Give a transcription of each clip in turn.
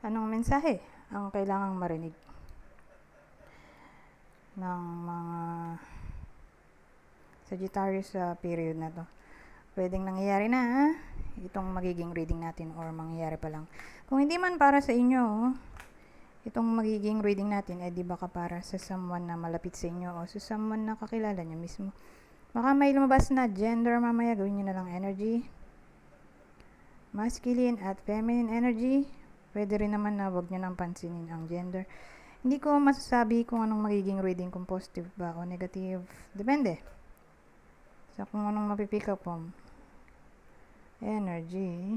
Anong mensahe ang kailangang marinig ng mga Sagittarius sa period na to? Pwedeng nangyayari na itong magiging reading natin or mangyayari pa lang. Kung hindi man para sa inyo, itong magiging reading natin di baka para sa someone na malapit sa inyo o sa someone na kakilala nyo mismo. Baka may lumabas na gender mamaya, gawin nyo na lang energy. Masculine at feminine energy. Pwede rin naman na wag nyo nang pansinin ang gender. Hindi ko masasabi kung anong magiging reading, kung positive ba o negative. Depende sa kung anong mapipick up mo. Energy.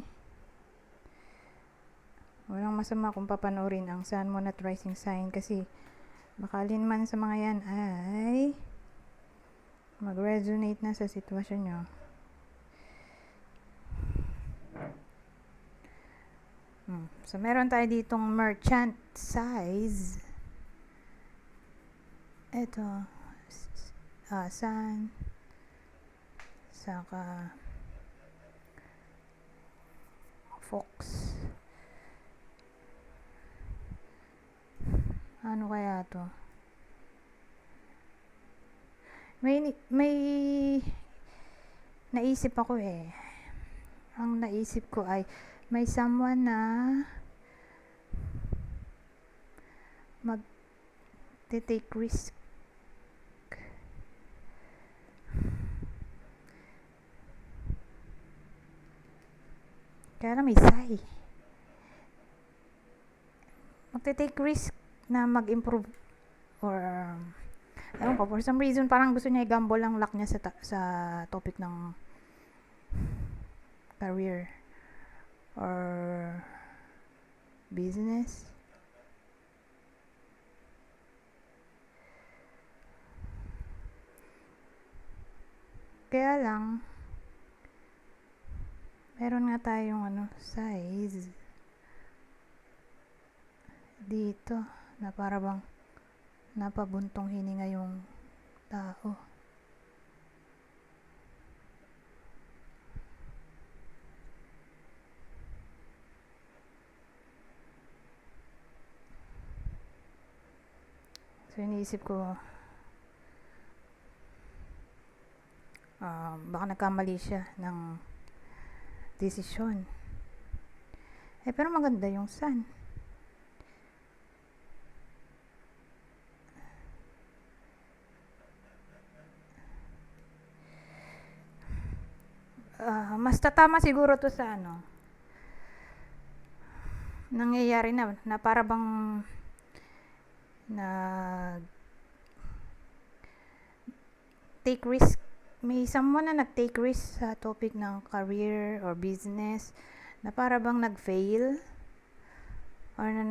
Walang masama kung papanoorin ang Sun, Moon at Rising sign kasi baka alin man sa mga yan ay mag-resonate na sa sitwasyon nyo. So, meron tayo ditong merchant size. Ito. Sun. Saka Fox. Ano kaya to? May naisip ako Ang naisip ko ay may someone na mag-take risk. Kaya na may say. Mag-take risk na mag-improve or ewan ko, for some reason parang gusto niya i-gamble ang luck niya sa topic ng career or business. Kaya lang meron nga tayong size dito na para bang napabuntong hininga yung tao. So iniisip ko baka nagkamali siya ng desisyon. Pero maganda yung Sun. Mas tatama siguro to sa nangyayari na para bang take risk. May someone na nag-take risk sa topic ng career or business na para bang nag-fail or na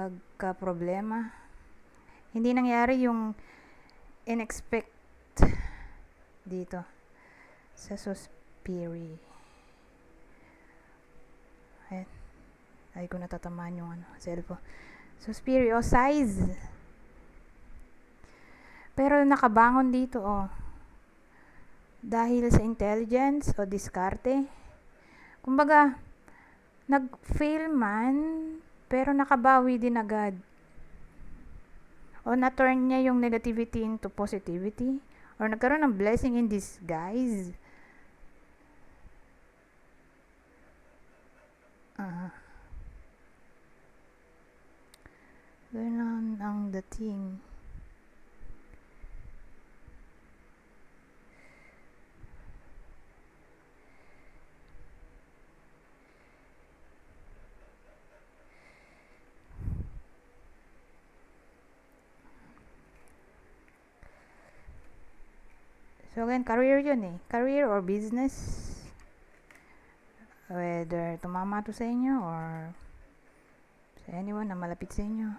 nagka-problema. Hindi nangyari yung in-expect dito sa Suspiri. Ay ko natatamaan yung cellphone. Suspiri o size. Pero nakabangon dito dahil sa intelligence o diskarte. Kumbaga, nag-fail man, pero nakabawi din agad. O na-turn niya yung negativity into positivity. Or nagkaroon ng blessing in disguise. Ganun ang dating. So again, career yun career or business, whether tumama to sa inyo or sa anyone na malapit sa inyo.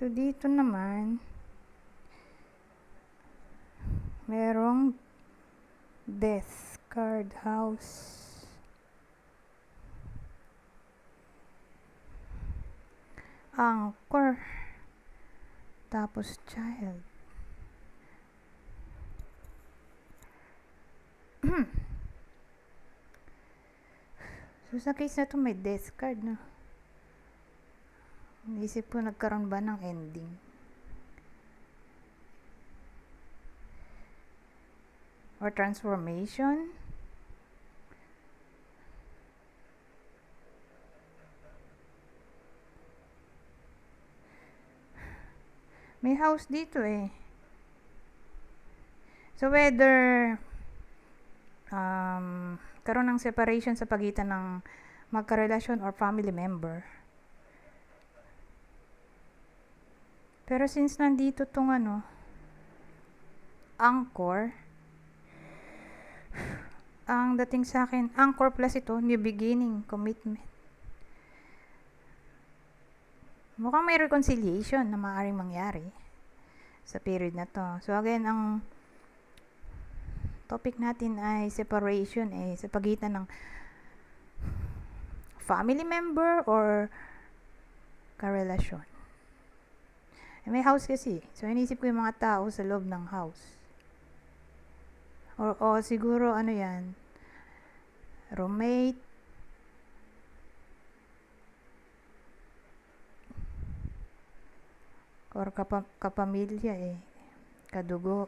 So, dito naman, merong death card, house, anchor, tapos child. So, sa case na to may death card, no? Naisip ko, nagkaroon ba ng ending? Or transformation? May house dito eh. So, whether karoon ng separation sa pagitan ng magkarelasyon or family member. Pero since nandito tong anchor, ang dating sa akin, anchor plus ito, new beginning, commitment. Mukhang may reconciliation na maaaring mangyari sa period na to. So again, ang topic natin ay separation sa pagitan ng family member or karelasyon. May house kasi. So, inisip ko yung mga tao sa loob ng house. O siguro, yan, roommate, or kapamilya kadugo.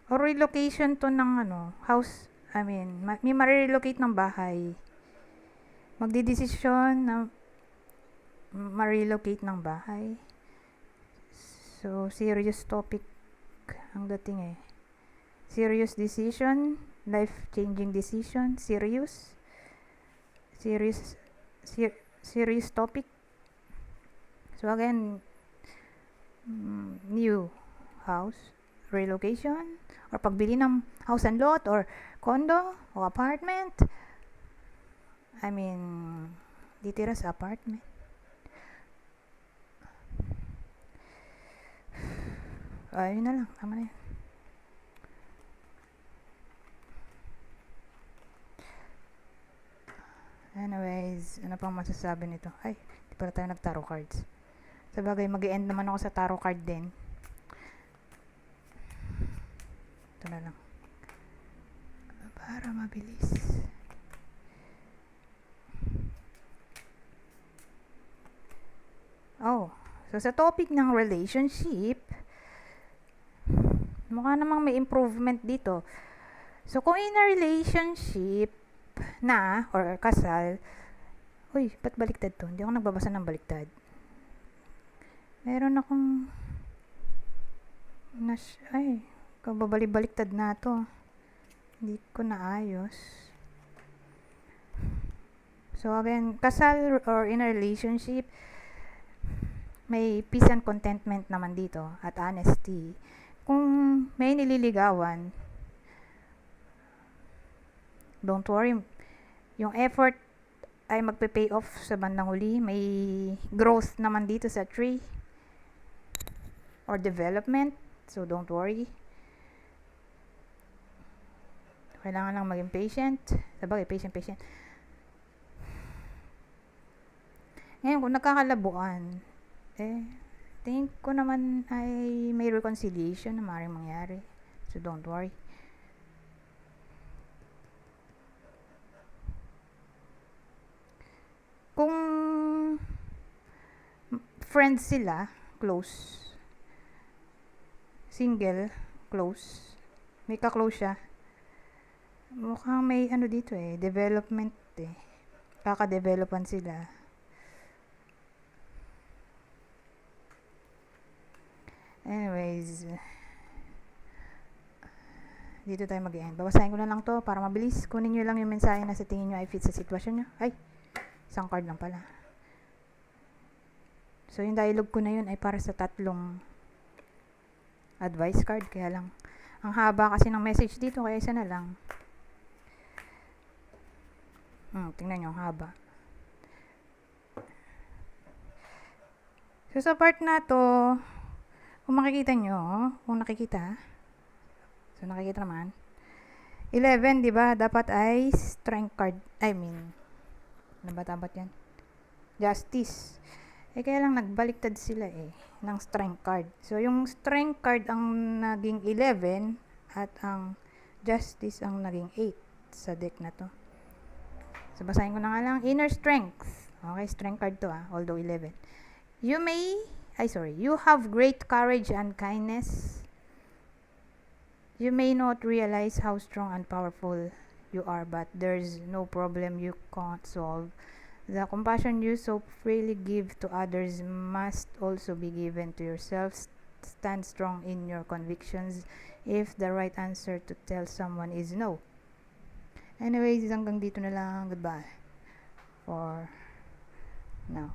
Or relocation to ng house, may ma-relocate ng bahay. Magdidesisyon na ma-relocate ng bahay. So, serious topic ang dating Serious decision, life-changing decision, serious topic. So, again, new house, relocation, or pagbili ng house and lot, or condo, o apartment. Ditira sa apartment. Ayun na lang, tama na yan. Anyways, ano pang masasabi nito? Ay, di pala tayo nag-tarot cards. Sabagay, mag-i-end naman ako sa tarot card din. Ito na lang. Para mabilis. So sa topic ng relationship, mukha namang may improvement dito. So kung in a relationship na, or kasal, ba't baliktad to? Hindi ako nagbabasa ng baliktad. Meron akong kababalik-baliktad na to. Hindi ko naayos. So again, kasal or in a relationship, may peace and contentment naman dito at honesty. Kung may nililigawan, don't worry. Yung effort ay magpe-pay off sa bandang huli. May growth naman dito sa tree or development. So, don't worry. Kailangan lang maging patient. Sabagay, patient. Ngayon, kung nagkakalabuan, tingin ko naman ay may reconciliation na maaaring mangyari. So, don't worry. Kung friends sila, close, single, close, may ka-close siya, mukhang may dito development kaka-developan sila. Anyways, dito tayo mag-end. Babasahin ko na lang to para mabilis. Kunin nyo lang yung mensahe na sa tingin nyo ay fit sa sitwasyon nyo. Isang card lang pala. So, yung dialogue ko na yun ay para sa 3 advice card. Kaya lang, Ang haba kasi ng message dito, kaya isa na lang. Tingnan nyo, ang haba. So, sa part na to, kung makikita nyo, kung nakikita, so nakikita naman, 11, di ba? Dapat ay strength card. Ano ba dapat yan? Justice. Kaya lang nagbaliktad sila ng strength card. So, yung strength card ang naging 11 at ang justice ang naging 8 sa deck na to. So, basahin ko na nga lang. Inner strength. Okay, strength card to although 11. You have great courage and kindness. You may not realize how strong and powerful you are, but there's no problem you can't solve. The compassion you so freely give to others must also be given to yourself. Stand strong in your convictions if the right answer to tell someone is no. Anyways, hanggang dito na lang. Goodbye for now.